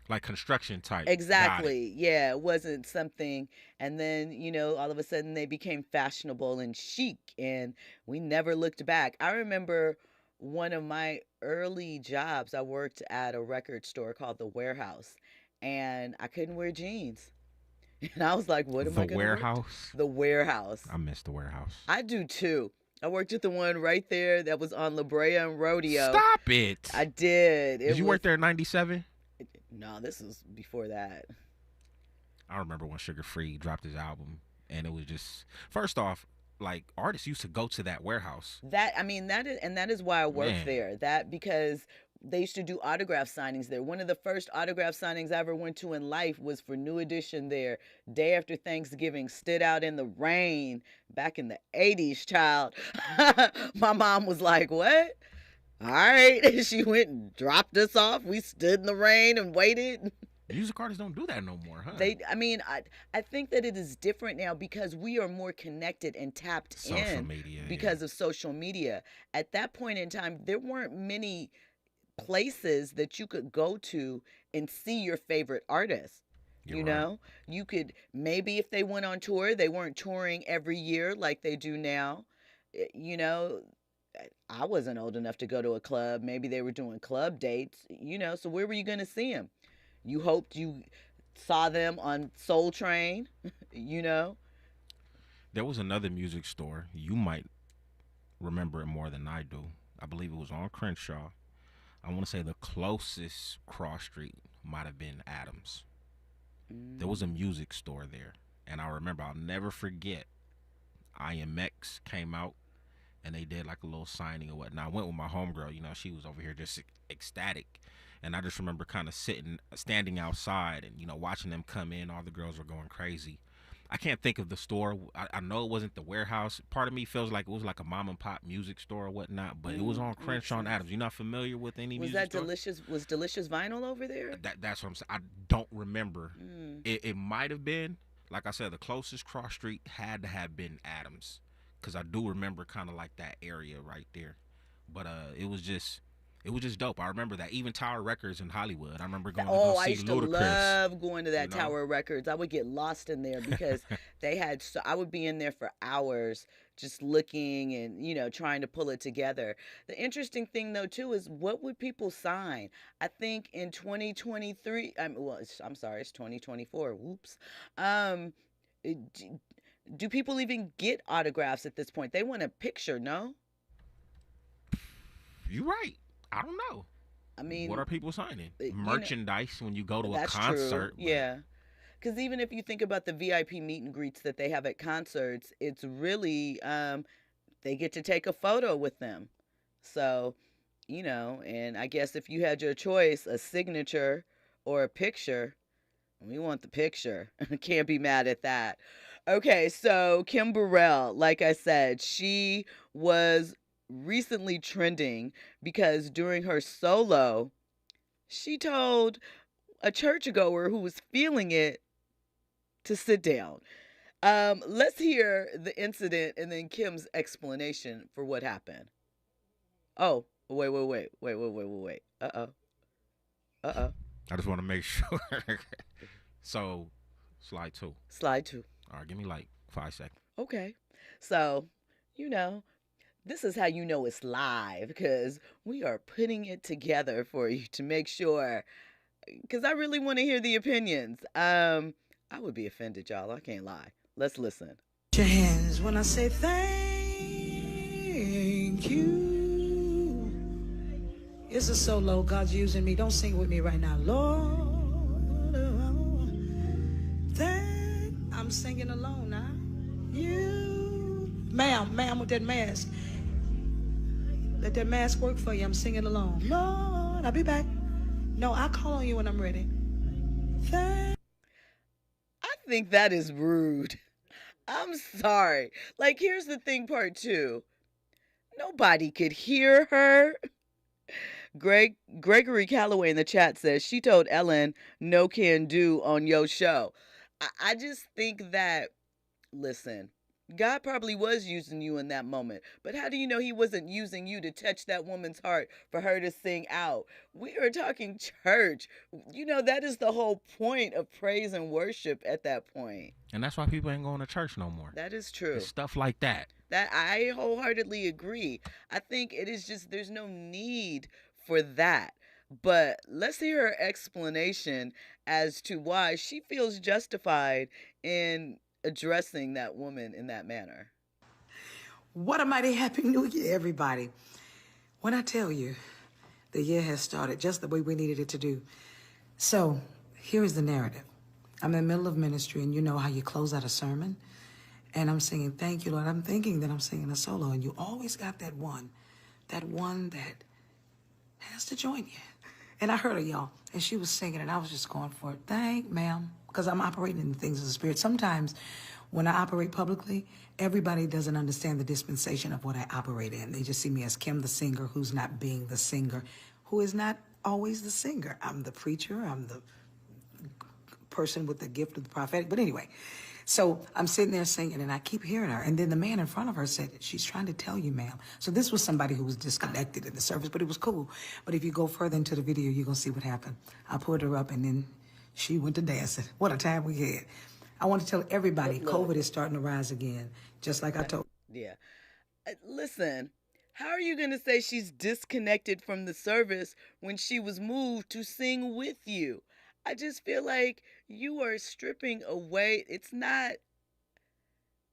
Like construction type. Exactly. Yeah, it wasn't something. And then, you know, all of a sudden they became fashionable and chic, and we never looked back. I remember one of my early jobs, I worked at a record store called The Warehouse, and I couldn't wear jeans. And I was like, what am I going to wear? The Warehouse? The Warehouse. I miss The Warehouse. I do too. I worked at the one right there that was on La Brea and Rodeo. Stop it. I did. Did you work there in 97? No, this was before that. I remember when Sugar Free dropped his album, and it was just, first off, like, artists used to go to that warehouse. That is why I worked there. That because they used to do autograph signings there. One of the first autograph signings I ever went to in life was for New Edition there. Day after Thanksgiving, stood out in the rain back in the 80s, child. My mom was like, what? All right. And she went and dropped us off. We stood in the rain and waited. Music artists don't do that no more, huh? I think that it is different now because we are more connected and tapped social media, because of social media. At that point in time, there weren't many places that you could go to and see your favorite artists. You know, you could, maybe if they went on tour, they weren't touring every year like they do now. You know, I wasn't old enough to go to a club. Maybe they were doing club dates, you know, so where were you going to see them? You hoped you saw them on Soul Train, you know? There was another music store. You might remember it more than I do. I believe it was on Crenshaw. I want to say the closest cross street might have been Adams. There was a music store there. And I remember, I'll never forget, IMX came out. And they did like a little signing or whatnot. I went with my homegirl, you know, she was over here just ecstatic. And I just remember kind of standing outside and, you know, watching them come in. All the girls were going crazy. I can't think of the store. I know it wasn't the Warehouse. Part of me feels like it was like a mom and pop music store or whatnot, but it was on Crenshaw and Adams. You're not familiar with any music store? Was Delicious Vinyl over there? That's what I'm saying. I don't remember. It might have been. Like I said, the closest cross street had to have been Adams. Because I do remember kind of like that area right there. But it was just dope. I remember that. Even Tower Records in Hollywood. I remember going to Oh, go I see used to Ludacris. love going to that you know? Tower Records. I would get lost in there because they had, so I would be in there for hours just looking and, trying to pull it together. The interesting thing though too is what would people sign? I think in 2023, I'm sorry, it's 2024. Whoops. Do people even get autographs at this point? They want a picture, no? You're right. I don't know. I mean, what are people signing? Merchandise when you go to a that's concert. True. Yeah. Because even if you think about the VIP meet and greets that they have at concerts, it's really, they get to take a photo with them. So, and I guess if you had your choice, a signature or a picture, we want the picture. Can't be mad at that. Okay, so Kim Burrell, like I said, she was recently trending because during her solo, she told a churchgoer who was feeling it to sit down. Let's hear the incident and then Kim's explanation for what happened. Oh, wait. Uh-oh. I just want to make sure. So, slide 2. Slide 2. All right, give me like 5 seconds. Okay. So, this is how you know it's live, because we are putting it together for you to make sure, because I really want to hear the opinions. I would be offended, y'all. I can't lie. Let's listen. Your hands when I say thank you. It's a solo. God's using me. Don't sing with me right now. Lord, I'm singing alone now. You, ma'am, with that mask. Let that mask work for you. I'm singing alone. Lord, I'll be back. No, I'll call on you when I'm ready. I think that is rude. I'm sorry. Like, here's the thing, part 2. Nobody could hear her. Gregory Calloway in the chat says she told Ellen no can do on your show. I just think that, listen, God probably was using you in that moment, but how do you know he wasn't using you to touch that woman's heart for her to sing out? We are talking church. That is the whole point of praise and worship at that point. And that's why people ain't going to church no more. That is true. It's stuff like that. That I wholeheartedly agree. I think it is just, there's no need for that. But let's hear her explanation as to why she feels justified in addressing that woman in that manner. What a mighty happy new year, everybody. When I tell you, the year has started just the way we needed it to do. So, here is the narrative. I'm in the middle of ministry, and you know how you close out a sermon? And I'm singing, thank you, Lord. I'm thinking that I'm singing a solo, and you always got that one that has to join you. And I heard her, y'all, and she was singing, and I was just going for it. Thank, ma'am, because I'm operating in the things of the Spirit. Sometimes when I operate publicly, everybody doesn't understand the dispensation of what I operate in. They just see me as Kim, the singer, who's not being the singer, who is not always the singer. I'm the preacher. I'm the person with the gift of the prophetic. But anyway, so I'm sitting there singing, and I keep hearing her. And then the man in front of her said, she's trying to tell you, ma'am. So this was somebody who was disconnected in the service, but it was cool. But if you go further into the video, you're going to see what happened. I pulled her up, and then she went to dancing. What a time we had. I want to tell everybody, COVID is starting to rise again, just like I told. Yeah. Listen, how are you going to say she's disconnected from the service when she was moved to sing with you? I just feel like you are stripping away. It's not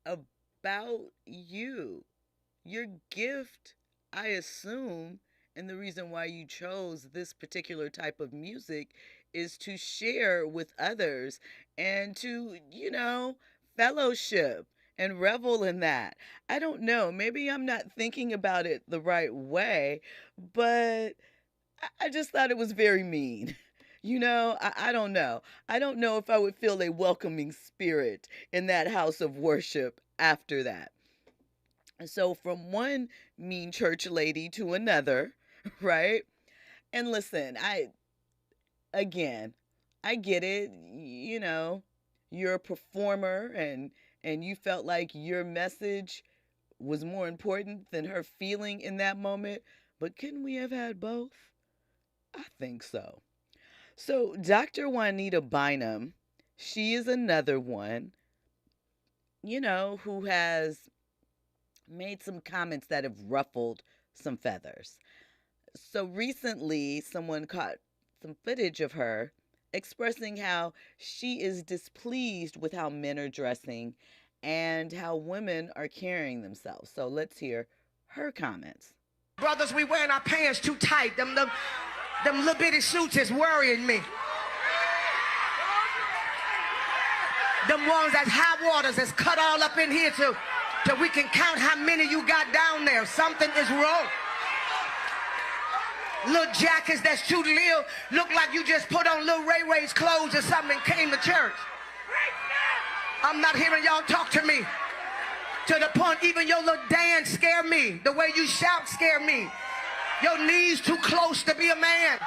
about you. Your gift, I assume, and the reason why you chose this particular type of music is to share with others and to, fellowship and revel in that. I don't know. Maybe I'm not thinking about it the right way, but I just thought it was very mean. I don't know. I don't know if I would feel a welcoming spirit in that house of worship after that. So from one mean church lady to another, right? And listen, I get it. You're a performer and you felt like your message was more important than her feeling in that moment. But couldn't we have had both? I think so. So Dr. Juanita Bynum, she is another one, who has made some comments that have ruffled some feathers. So recently, someone caught some footage of her expressing how she is displeased with how men are dressing and how women are carrying themselves. So let's hear her comments. Brothers, we wearing our pants too tight. Them little bitty suits is worrying me. Them ones that's high waters that's cut all up in here till we can count how many you got down there. Something is wrong. Little jackets that's too little, look like you just put on little Ray Ray's clothes or something and came to church. I'm not hearing y'all talk to me. To the point, even your little dance scare me. The way you shout scare me. Your knees too close to be a man.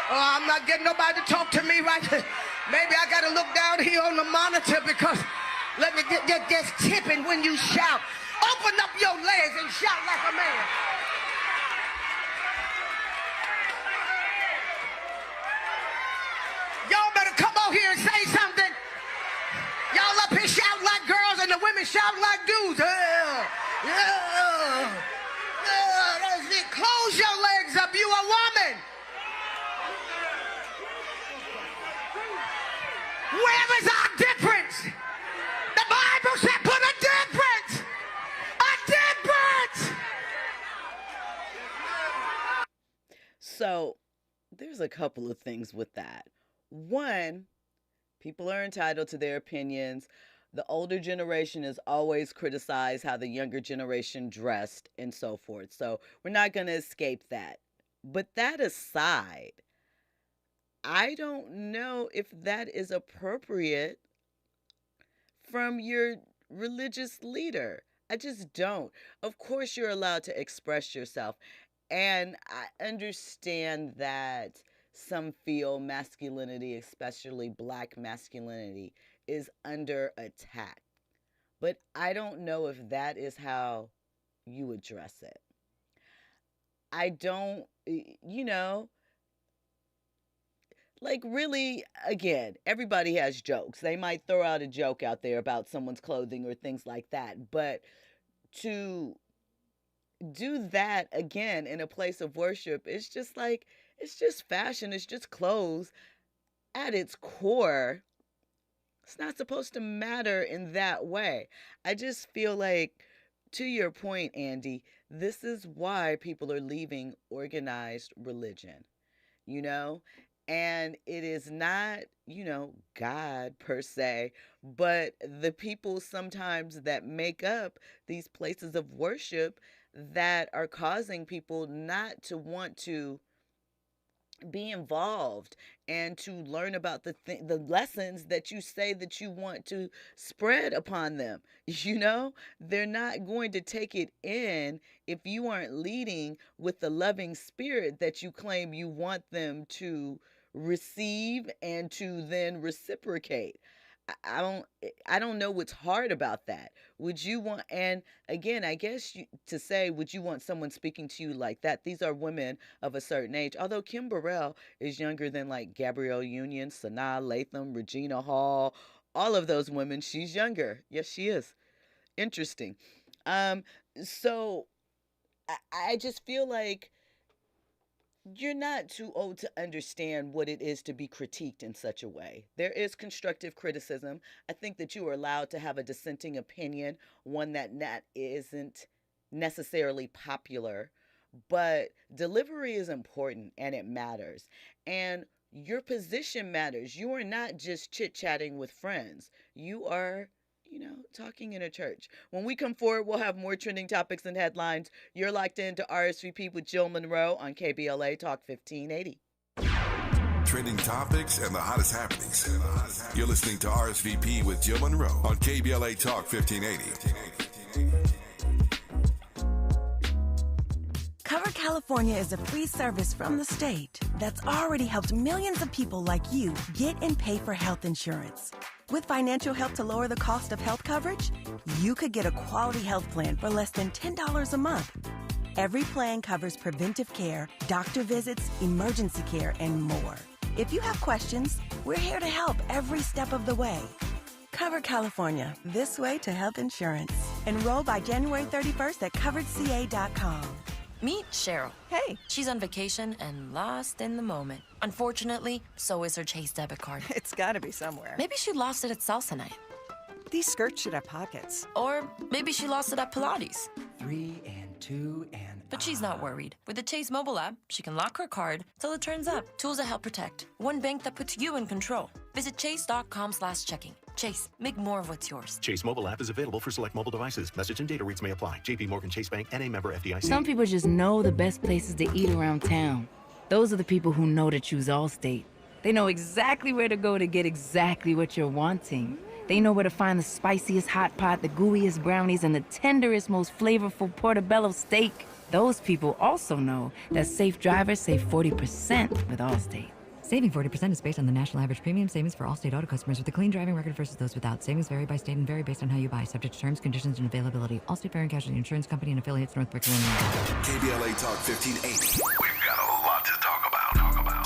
Oh, I'm not getting nobody to talk to me right now. Maybe I gotta look down here on the monitor because let me get just tipping when you shout. Open up your legs and shout like a man. Y'all better come over here and say something. Y'all up here shout like girls and the women shout like dudes. That's it. Close your legs up. You a woman. Where is our difference? The Bible said put a difference. A difference. So there's a couple of things with that. One, people are entitled to their opinions. The older generation has always criticized how the younger generation dressed and so forth. So we're not going to escape that. But that aside, I don't know if that is appropriate from your religious leader. I just don't. Of course, you're allowed to express yourself. And I understand that some feel masculinity, especially black masculinity, is under attack. But I don't know if that is how you address it. I don't, like really, again, everybody has jokes. They might throw out a joke out there about someone's clothing or things like that. But to do that again in a place of worship, it's just like, it's just fashion. It's just clothes. At its core, it's not supposed to matter in that way. I just feel like, to your point, Andy, this is why people are leaving organized religion, and it is not, God per se, but the people sometimes that make up these places of worship that are causing people not to want to be involved and to learn about the lessons that you say that you want to spread upon them. They're not going to take it in if you aren't leading with the loving spirit that you claim you want them to receive and to then reciprocate. I don't know what's hard about that. Would you want, and again, I guess to say, would you want someone speaking to you like that? These are women of a certain age. Although Kim Burrell is younger than like Gabrielle Union, Sanaa Lathan, Regina Hall, all of those women. She's younger. Yes, she is. Interesting. So I just feel like you're not too old to understand what it is to be critiqued in such a way. There is constructive criticism. I think that you are allowed to have a dissenting opinion, one that isn't necessarily popular, but delivery is important and it matters. And your position matters. You are not just chit-chatting with friends. You are talking in a church. When we come forward, we'll have more trending topics and headlines. You're locked into RSVP with Jill Munroe on KBLA Talk 1580. Trending topics and the hottest happenings. You're listening to RSVP with Jill Munroe on KBLA Talk 1580. Cover California is a free service from the state that's already helped millions of people like you get and pay for health insurance. With financial help to lower the cost of health coverage, you could get a quality health plan for less than $10 a month. Every plan covers preventive care, doctor visits, emergency care, and more. If you have questions, we're here to help every step of the way. Cover California, this way to health insurance. Enroll by January 31st at coveredca.com. Meet Cheryl. Hey. She's on vacation and lost in the moment. Unfortunately, so is her Chase debit card. It's gotta be somewhere. Maybe she lost it at salsa night. These skirts should have pockets. Or maybe she lost it at Pilates. 3 and 2 and... But she's not worried. With the Chase mobile app, she can lock her card till it turns up. Tools that help protect. One bank that puts you in control. Visit chase.com/checking. Chase, make more of what's yours. Chase mobile app is available for select mobile devices. Message and data rates may apply. JP Morgan Chase Bank and a member FDIC. Some people just know the best places to eat around town. Those are the people who know to choose Allstate. They know exactly where to go to get exactly what you're wanting. They know where to find the spiciest hot pot, the gooeyest brownies, and the tenderest, most flavorful portobello steak. Those people also know that safe drivers save 40% with Allstate. Saving 40% is based on the national average premium savings for Allstate auto customers with a clean driving record versus those without. Savings vary by state and vary based on how you buy, subject to terms, conditions, and availability. Allstate Fire and Casualty Insurance Company and affiliates, Northbrook, Illinois. KBLA Talk 1580. We've got a lot to talk about.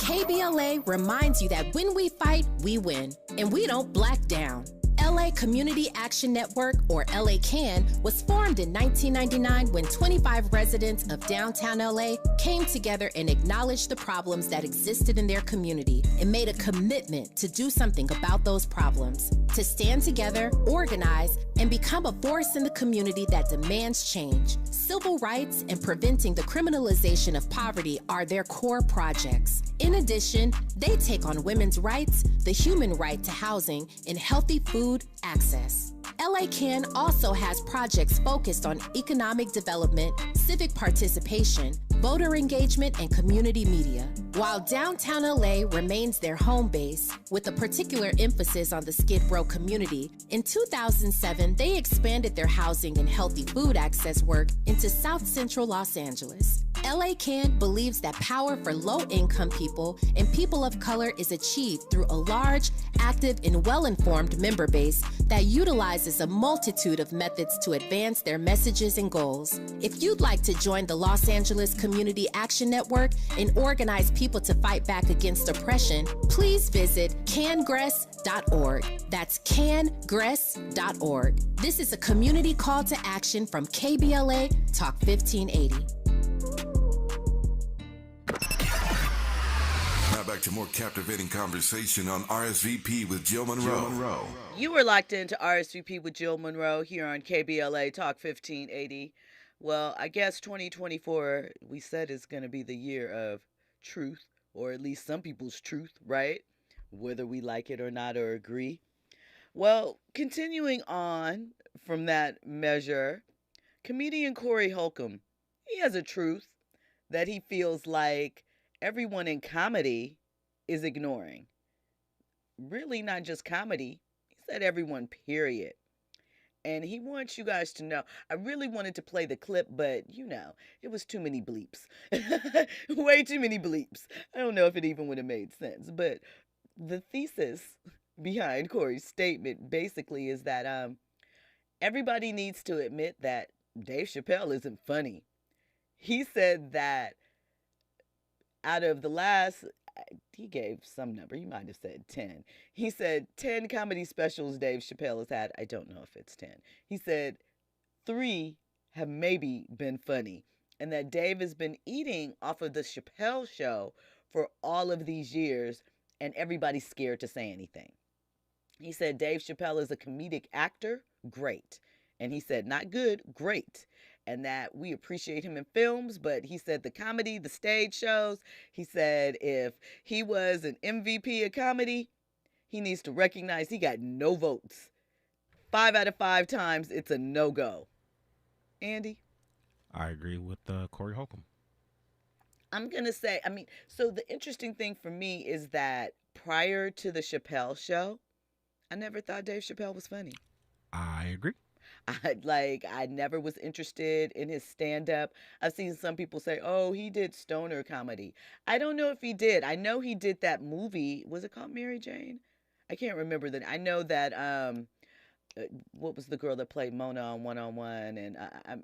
KBLA reminds you that when we fight, we win, and we don't black down. LA Community Action Network, or LA CAN, was formed in 1999 when 25 residents of downtown LA came together and acknowledged the problems that existed in their community and made a commitment to do something about those problems, to stand together, organize, and become a force in the community that demands change. Civil rights and preventing the criminalization of poverty are their core projects. In addition, they take on women's rights, the human right to housing, and healthy food access. LA CAN also has projects focused on economic development, civic participation, voter engagement, and community media. While downtown LA remains their home base, with a particular emphasis on the Skid Row community, in 2007, they expanded their housing and healthy food access work into South Central Los Angeles. LA CAN believes that power for low-income people and people of color is achieved through a large, active, and well-informed member base that utilizes a multitude of methods to advance their messages and goals. If you'd like to join the Los Angeles Community Action Network and organize people to fight back against oppression, please visit cangress.org. That's cangress.org. This is a community call to action from KBLA Talk 1580. Now back to more captivating conversation on RSVP with Jill Munroe. You were locked into RSVP with Jill Munroe here on KBLA Talk 1580. Well, I guess 2024, we said, is going to be the year of truth, or at least some people's truth, right? Whether we like it or not or agree. Well, continuing on from that measure, comedian Corey Holcomb, he has a truth that he feels like everyone in comedy is ignoring. Really not just comedy. He said everyone, period. And he wants you guys to know, I really wanted to play the clip, but it was too many bleeps. Way too many bleeps. I don't know if it even would have made sense. But the thesis behind Corey's statement basically is that everybody needs to admit that Dave Chappelle isn't funny. He said that out of the last, he gave some number, he might have said 10. He said 10 comedy specials Dave Chappelle has had. I don't know if it's 10. He said 3 have maybe been funny, and that Dave has been eating off of the Chappelle show for all of these years, and everybody's scared to say anything. He said Dave Chappelle is a comedic actor, great. And he said not good, great. And that we appreciate him in films, but he said the comedy, the stage shows, he said if he was an MVP of comedy, he needs to recognize he got no votes. 5 out of 5 times, it's a no-go. Andy? I agree with Corey Holcomb. I'm going to say, so the interesting thing for me is that prior to the Chappelle show, I never thought Dave Chappelle was funny. I agree. I never was interested in his stand-up. I've seen some people say, oh, he did stoner comedy. I don't know if he did. I know he did that movie. Was it called Mary Jane? I can't remember that. I know that what was the girl that played Mona on One on One? And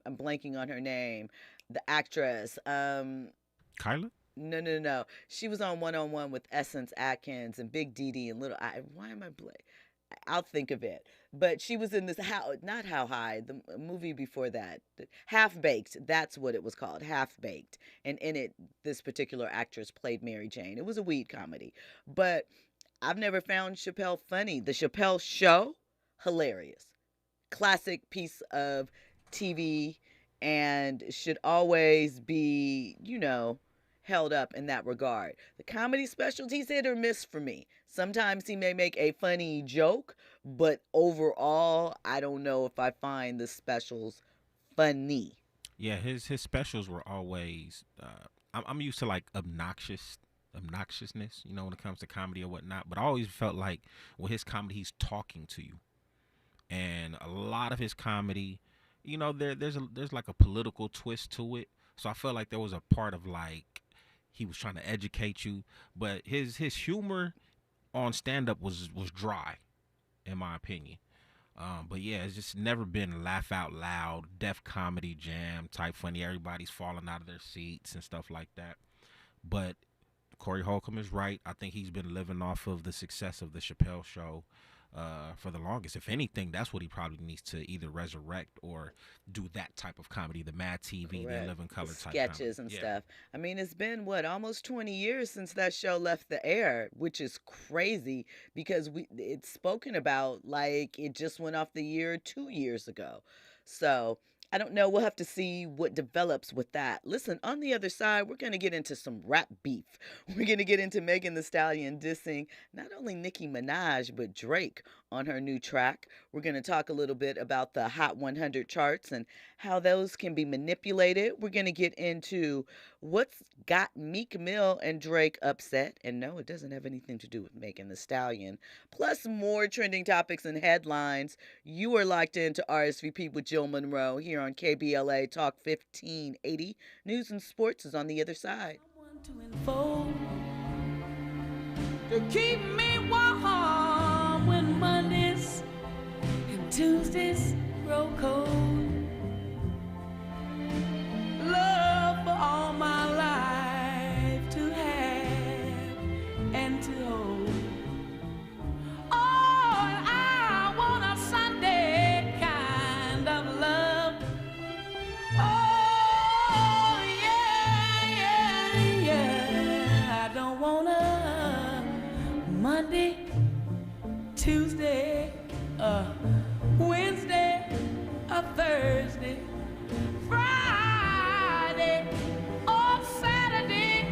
I'm blanking on her name. The actress. Kyla? No. She was on One on One with Essence Atkins and Big Dee and Little. Why am I blank? I'll think of it. But she was in this not How High, the movie before that, Half Baked. That's what it was called, Half Baked. And in it, this particular actress played Mary Jane. It was a weed comedy. But I've never found Chappelle funny. The Chappelle Show, hilarious. Classic piece of TV and should always be, held up in that regard. The comedy specialties hit or miss for me. Sometimes he may make a funny joke, but overall, I don't know if I find the specials funny. Yeah, his specials were always. I'm used to like obnoxiousness, when it comes to comedy or whatnot. But I always felt like with his comedy, he's talking to you, and a lot of his comedy, there's like a political twist to it. So I felt like there was a part of like he was trying to educate you, but his humor on stand-up was dry, in my opinion. But yeah, it's just never been laugh out loud, Def Comedy Jam type funny. Everybody's falling out of their seats and stuff like that. But Corey Holcomb is right. I think he's been living off of the success of the Chappelle Show for the longest. If anything, that's what he probably needs to either resurrect or do that type of comedy, the Mad TV, the Live in Color type sketches and stuff. I mean, it's been almost 20 years since that show left the air, which is crazy because it's spoken about like it just went off the air 2 years ago. So I don't know. We'll have to see what develops with that. Listen, on the other side, we're going to get into some rap beef. We're going to get into Megan Thee Stallion dissing not only Nicki Minaj, but Drake on her new track. We're going to talk a little bit about the Hot 100 charts and how those can be manipulated. We're going to get into what's got Meek Mill and Drake upset. And no, it doesn't have anything to do with Megan Thee Stallion. Plus more trending topics and headlines. You are locked into RSVP with Jill Munroe here on KBLA Talk 1580. News and sports is on the other side. To keep me warm when Mondays and Tuesdays grow cold. Love for all my life to have and to hold. Oh, and I want a Sunday kind of love. Oh, yeah. I don't want a Monday, Tuesday, Wednesday, or Thursday.